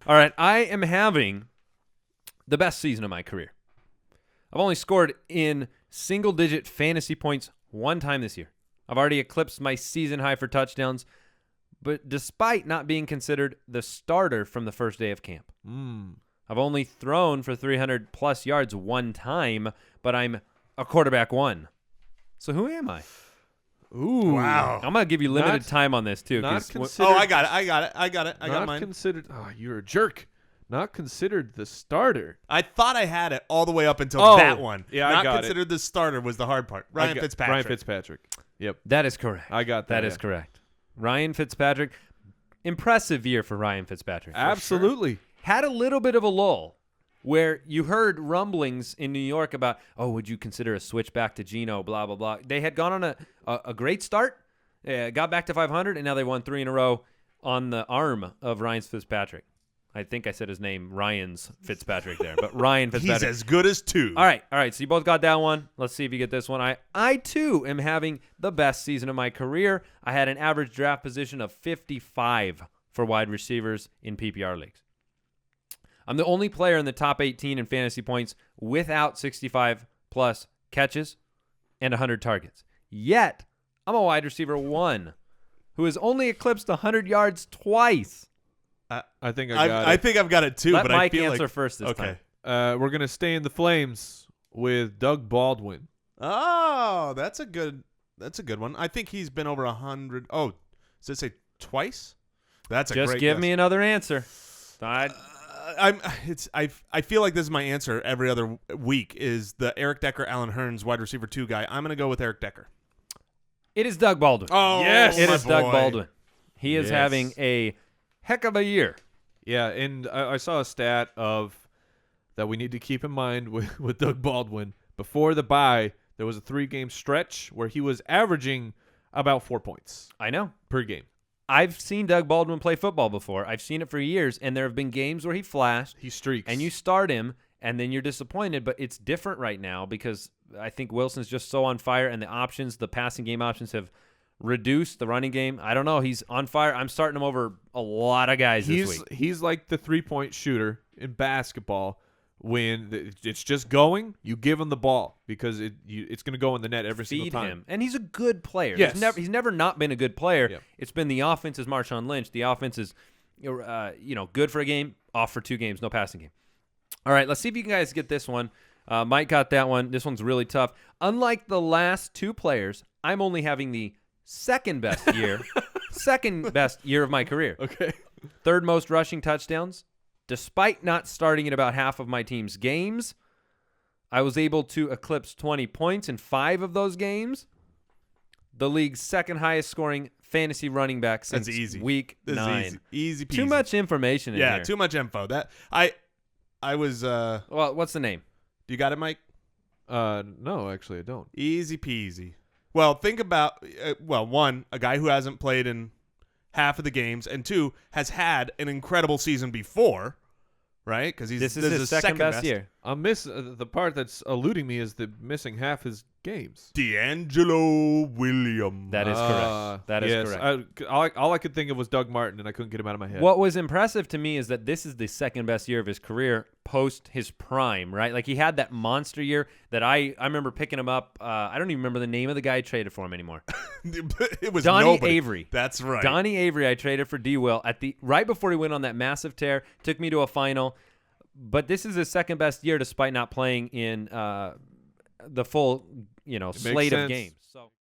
All right, I am having the best season of my career. I've only scored in single-digit fantasy points one time this year. I've already eclipsed my season high for touchdowns, but despite not being considered the starter from the first day of camp. I've only thrown for 300-plus yards one time, but I'm a quarterback one. So who am I? Ooh. Wow. I'm going to give you limited time on this, too. Not 'cause considered. Oh, I got it. I got mine. Considered. Oh, you're a jerk. Not considered the starter. I thought I had it all the way up until Oh, that one. yeah, I Not got it. considered the starter was the hard part. Ryan Fitzpatrick. Ryan Fitzpatrick. Yep. that is correct. I got that. That is correct. Ryan Fitzpatrick. Impressive year for Ryan Fitzpatrick. Absolutely. Had a little bit of a lull where you heard rumblings in New York about, oh, would you consider a switch back to Geno, blah, blah, blah. They had gone on a great start, got back to 500, and now they won 3 in a row on the arm of Ryan Fitzpatrick. I think I said his name, Ryan's Fitzpatrick there, but Ryan Fitzpatrick. He's as good as 2. All right. So you both got that one. Let's see if you get this one. I too am having the best season of my career. I had an average draft position of 55 for wide receivers in PPR leagues. I'm the only player in the top 18 in fantasy points without 65-plus catches and 100 targets. Yet, I'm a wide receiver 1 who has only eclipsed 100 yards twice. I think I got I it. think I've got it too. Let but Mike I feel answer like, first this okay. time. We're going to stay in the flames with Doug Baldwin. Oh, that's a good one. I think he's been over 100. Oh, does it say twice? That's a Just great give guess. me another answer. I feel like this is my answer every other week is the Eric Decker, Allen Hurns wide receiver 2 guy. I'm going to go with Eric Decker. It is Doug Baldwin. Oh, Yes. It my is Doug boy. Baldwin. He is Yes. having a heck of a year. Yeah, and I saw a stat of that we need to keep in mind with Doug Baldwin. Before the bye, there was a 3-game stretch where he was averaging about 4 points I know. per game. I've seen Doug Baldwin play football before. I've seen it for years, and there have been games where he flashed, He streaks. and you start him, and then you're disappointed, but it's different right now because I think Wilson's just so on fire, and the passing game options have reduced the running game. I don't know. He's on fire. I'm starting him over a lot of guys this week. He's like the 3-point shooter in basketball. When it's just going, you give him the ball because it's going to go in the net every single Feed time. him. And he's a good player. Yes. He's never not been a good player. Yep. It's been the offense is Marshawn Lynch. The offense is good for a game, off for 2 games, no passing game. All right, let's see if you guys get this one. Mike got that one. This one's really tough. Unlike the last 2 players, I'm only having the second best year of my career. Okay. 3rd most rushing touchdowns. Despite not starting in about half of my team's games, I was able to eclipse 20 points in 5 of those games. The league's 2nd highest scoring fantasy running back since That's easy. week This 9. is easy peasy. Too much information in Yeah, here. too much info. That I was. Well, what's the name? Do you got it, Mike? No, actually, I don't. Easy peasy. Well, think about 1, a guy who hasn't played in half of the games, and 2, has had an incredible season before, right? Because This is his second best year. I'm the part that's eluding me is the missing half his games. D'Angelo Williams. That is correct. That is correct. All I could think of was Doug Martin, and I couldn't get him out of my head. What was impressive to me is that this is the second best year of his career post his prime, right? Like he had that monster year that I remember picking him up. I don't even remember the name of the guy I traded for him anymore. It was Donnie nobody. Avery. That's right. Donnie Avery I traded for D-Will right before he went on that massive tear, took me to a final. But this is his second best year despite not playing in the full, slate of sense. games. So